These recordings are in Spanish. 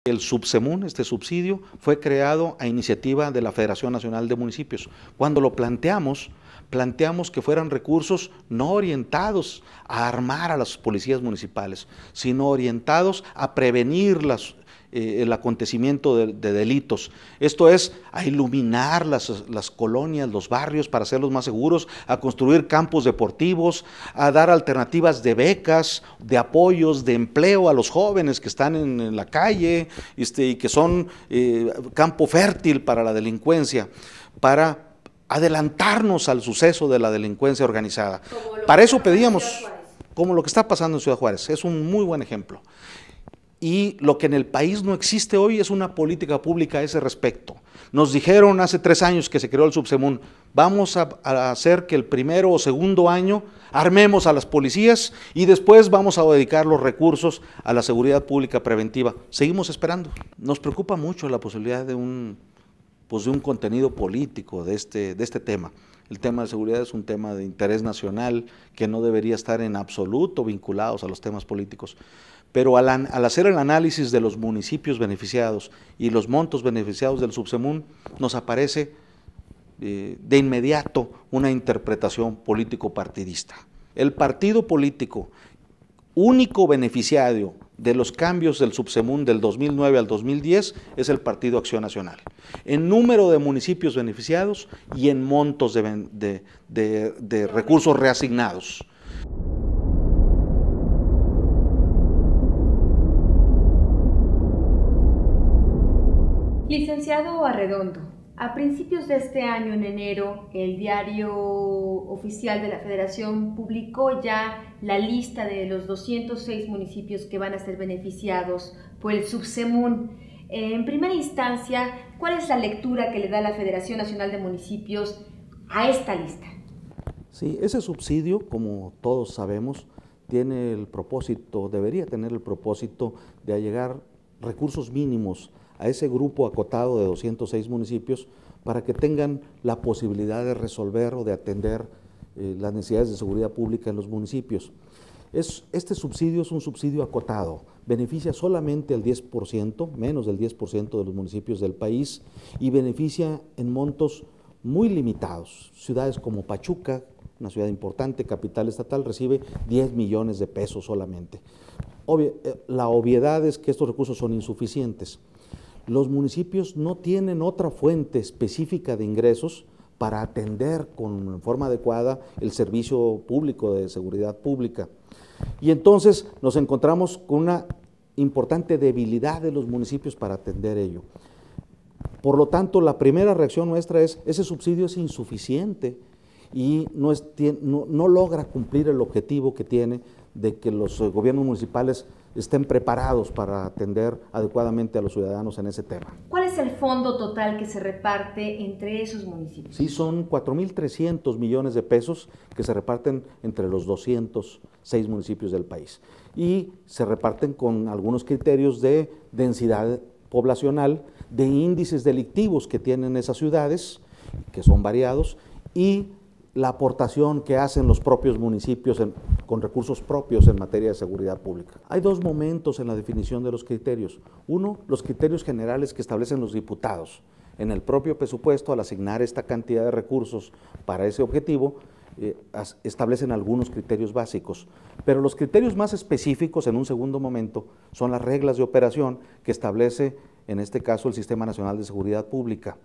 El Subsemún, este subsidio, fue creado a iniciativa de la Federación Nacional de Municipios. Cuando lo planteamos que fueran recursos no orientados a armar a las policías municipales, sino orientados a prevenir el acontecimiento de delitos. Esto es, a iluminar las colonias, los barrios para hacerlos más seguros, a construir campos deportivos, a dar alternativas de becas, de apoyos, de empleo a los jóvenes que están en la calle y que son campo fértil para la delincuencia, para adelantarnos al suceso de la delincuencia organizada. Para eso pedíamos, como lo que está pasando en Ciudad Juárez, es un muy buen ejemplo. Y lo que en el país no existe hoy es una política pública a ese respecto. Nos dijeron hace 3 años que se creó el Subsemún, vamos a hacer que el primero o segundo año armemos a las policías y después vamos a dedicar los recursos a la seguridad pública preventiva. Seguimos esperando. Nos preocupa mucho la posibilidad de un contenido político de este tema. El tema de seguridad es un tema de interés nacional que no debería estar en absoluto vinculados a los temas políticos. Pero al hacer el análisis de los municipios beneficiados y los montos beneficiados del Subsemún, nos aparece de inmediato una interpretación político-partidista. El partido político único beneficiario de los cambios del Subsemún del 2009 al 2010 es el Partido Acción Nacional, en número de municipios beneficiados y en montos de recursos reasignados. Licenciado Arredondo, a principios de este año, en enero, el diario oficial de la Federación publicó ya la lista de los 206 municipios que van a ser beneficiados por el Subsemún. En primera instancia, ¿cuál es la lectura que le da la Federación Nacional de Municipios a esta lista? Sí, ese subsidio, como todos sabemos, tiene el propósito, debería tener el propósito de allegar recursos mínimos a ese grupo acotado de 206 municipios para que tengan la posibilidad de resolver o de atender las necesidades de seguridad pública en los municipios. Este subsidio es un subsidio acotado, beneficia solamente al 10%, menos del 10% de los municipios del país y beneficia en montos muy limitados. Ciudades como Pachuca, una ciudad importante, capital estatal, recibe 10 millones de pesos solamente. La obviedad es que estos recursos son insuficientes. Los municipios no tienen otra fuente específica de ingresos para atender con forma adecuada el servicio público de seguridad pública. Y entonces nos encontramos con una importante debilidad de los municipios para atender ello. Por lo tanto, la primera reacción nuestra es, ese subsidio es insuficiente y no logra cumplir el objetivo que tiene de que los gobiernos municipales estén preparados para atender adecuadamente a los ciudadanos en ese tema. ¿Cuál es el fondo total que se reparte entre esos municipios? Sí, son 4.300 millones de pesos que se reparten entre los 206 municipios del país y se reparten con algunos criterios de densidad poblacional, de índices delictivos que tienen esas ciudades, que son variados, y la aportación que hacen los propios municipios con recursos propios en materia de seguridad pública. Hay 2 momentos en la definición de los criterios. Uno, los criterios generales que establecen los diputados. En el propio presupuesto, al asignar esta cantidad de recursos para ese objetivo, establecen algunos criterios básicos. Pero los criterios más específicos, en un segundo momento, son las reglas de operación que establece, en este caso, el Sistema Nacional de Seguridad Pública.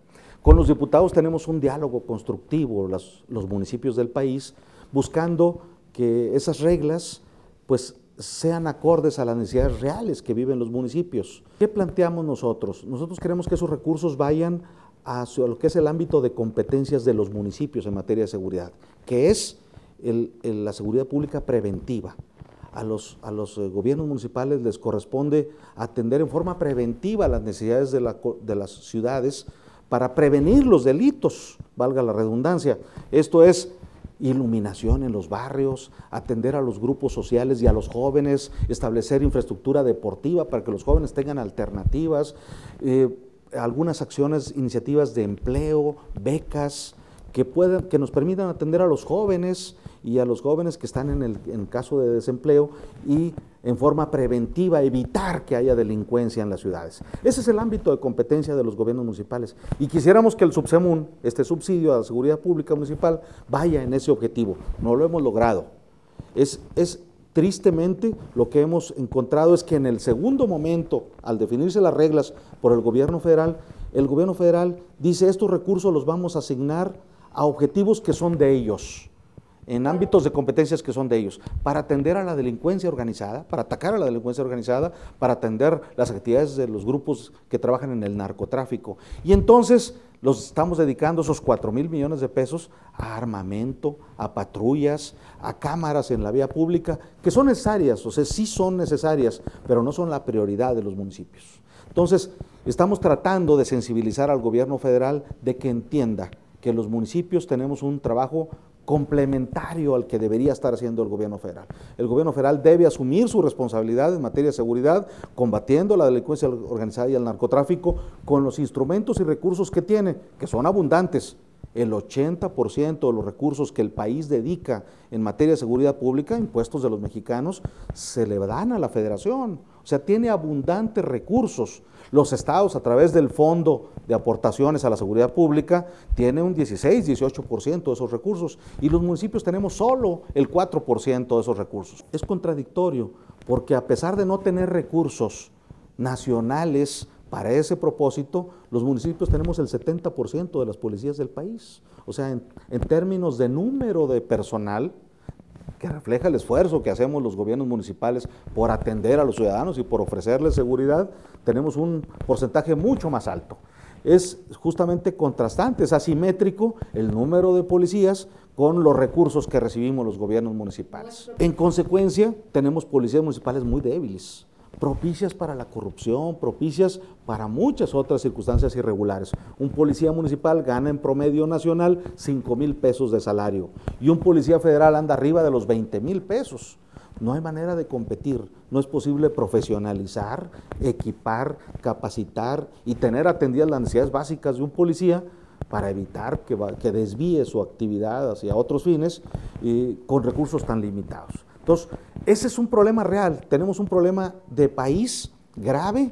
Con los diputados tenemos un diálogo constructivo, los municipios del país, buscando que esas reglas pues, sean acordes a las necesidades reales que viven los municipios. ¿Qué planteamos nosotros? Nosotros queremos que esos recursos vayan hacia lo que es el ámbito de competencias de los municipios en materia de seguridad, que es la seguridad pública preventiva. A los gobiernos municipales les corresponde atender en forma preventiva las necesidades de las ciudades para prevenir los delitos, valga la redundancia. Esto es iluminación en los barrios, atender a los grupos sociales y a los jóvenes, establecer infraestructura deportiva para que los jóvenes tengan alternativas, algunas acciones, iniciativas de empleo, becas, que nos permitan atender a los jóvenes y a los jóvenes que están en caso de desempleo y en forma preventiva, evitar que haya delincuencia en las ciudades. Ese es el ámbito de competencia de los gobiernos municipales. Y quisiéramos que el Subsemún, este subsidio a la seguridad pública municipal, vaya en ese objetivo. No lo hemos logrado. Tristemente, lo que hemos encontrado es que en el segundo momento, al definirse las reglas por el gobierno federal dice: estos recursos los vamos a asignar a objetivos que son de ellos, en ámbitos de competencias que son de ellos, para atender a la delincuencia organizada, para atacar a la delincuencia organizada, para atender las actividades de los grupos que trabajan en el narcotráfico. Y entonces los estamos dedicando esos 4,000 millones de pesos a armamento, a patrullas, a cámaras en la vía pública, que son necesarias, o sea, sí son necesarias, pero no son la prioridad de los municipios. Entonces, estamos tratando de sensibilizar al gobierno federal de que entienda que los municipios tenemos un trabajo complementario al que debería estar haciendo el gobierno federal. El gobierno federal debe asumir su responsabilidad en materia de seguridad, combatiendo la delincuencia organizada y el narcotráfico con los instrumentos y recursos que tiene, que son abundantes. El 80% de los recursos que el país dedica en materia de seguridad pública, impuestos de los mexicanos, se le dan a la federación. O sea, tiene abundantes recursos. Los estados, a través del Fondo de Aportaciones a la Seguridad Pública, tienen un 16-18% de esos recursos, y los municipios tenemos solo el 4% de esos recursos. Es contradictorio, porque a pesar de no tener recursos nacionales para ese propósito, los municipios tenemos el 70% de las policías del país. O sea, en términos de número de personal, que refleja el esfuerzo que hacemos los gobiernos municipales por atender a los ciudadanos y por ofrecerles seguridad, tenemos un porcentaje mucho más alto. Es justamente contrastante, es asimétrico el número de policías con los recursos que recibimos los gobiernos municipales. En consecuencia, tenemos policías municipales muy débiles, propicias para la corrupción, propicias para muchas otras circunstancias irregulares. Un policía municipal gana en promedio nacional 5,000 pesos de salario y un policía federal anda arriba de los 20,000 pesos. No hay manera de competir, no es posible profesionalizar, equipar, capacitar y tener atendidas las necesidades básicas de un policía para evitar que desvíe su actividad hacia otros fines con recursos tan limitados. Entonces, ese es un problema real. Tenemos un problema de país grave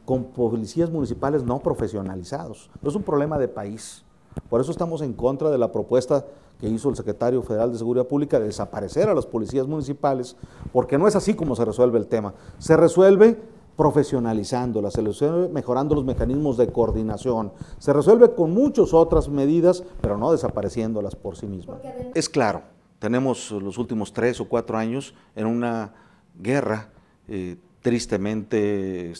con policías municipales no profesionalizados. No es un problema de país. Por eso estamos en contra de la propuesta que hizo el secretario federal de Seguridad Pública de desaparecer a las policías municipales, porque no es así como se resuelve el tema. Se resuelve profesionalizándolas, se resuelve mejorando los mecanismos de coordinación, se resuelve con muchas otras medidas, pero no desapareciéndolas por sí mismas. Es claro. Tenemos los últimos 3 o 4 años en una guerra tristemente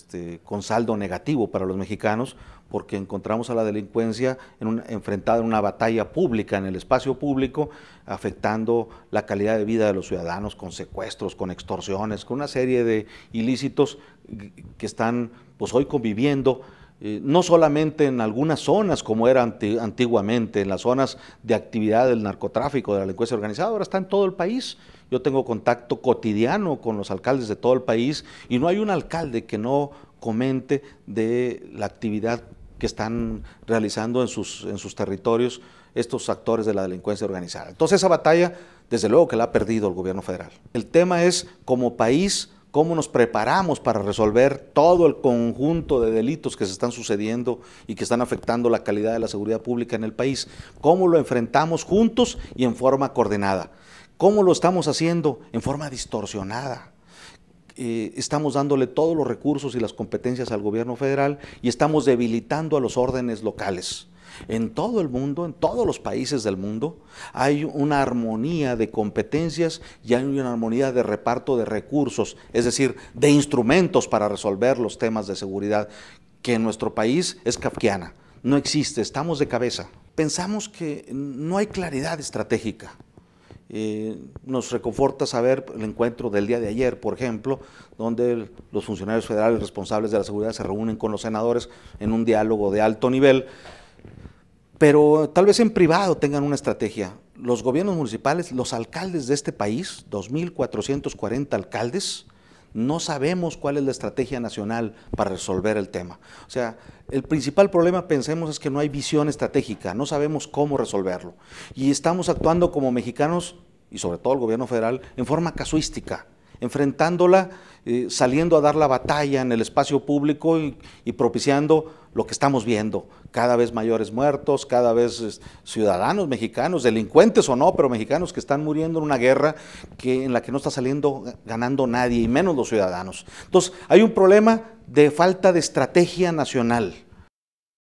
con saldo negativo para los mexicanos, porque encontramos a la delincuencia enfrentada en una batalla pública, en el espacio público, afectando la calidad de vida de los ciudadanos con secuestros, con extorsiones, con una serie de ilícitos que están pues hoy conviviendo, no solamente en algunas zonas como era antiguamente, en las zonas de actividad del narcotráfico, de la delincuencia organizada, ahora está en todo el país. Yo tengo contacto cotidiano con los alcaldes de todo el país y no hay un alcalde que no comente de la actividad que están realizando en sus territorios estos actores de la delincuencia organizada. Entonces esa batalla, desde luego que la ha perdido el gobierno federal. El tema es, como país, cómo nos preparamos para resolver todo el conjunto de delitos que se están sucediendo y que están afectando la calidad de la seguridad pública en el país, cómo lo enfrentamos juntos y en forma coordinada, cómo lo estamos haciendo en forma distorsionada. Estamos dándole todos los recursos y las competencias al gobierno federal y estamos debilitando a los órdenes locales. En todo el mundo, en todos los países del mundo, hay una armonía de competencias y hay una armonía de reparto de recursos, es decir, de instrumentos para resolver los temas de seguridad, que en nuestro país es kafkiana, no existe, estamos de cabeza. Pensamos que no hay claridad estratégica. Nos reconforta saber el encuentro del día de ayer, por ejemplo, donde los funcionarios federales responsables de la seguridad se reúnen con los senadores en un diálogo de alto nivel, pero tal vez en privado tengan una estrategia. Los gobiernos municipales, los alcaldes de este país, 2,440 alcaldes, no sabemos cuál es la estrategia nacional para resolver el tema. O sea, el principal problema, pensemos, es que no hay visión estratégica, no sabemos cómo resolverlo. Y estamos actuando como mexicanos, y sobre todo el gobierno federal, en forma casuística, enfrentándola, saliendo a dar la batalla en el espacio público y propiciando lo que estamos viendo, cada vez mayores muertos, cada vez ciudadanos mexicanos, delincuentes o no, pero mexicanos que están muriendo en una guerra en la que no está ganando nadie, y menos los ciudadanos. Entonces, hay un problema de falta de estrategia nacional.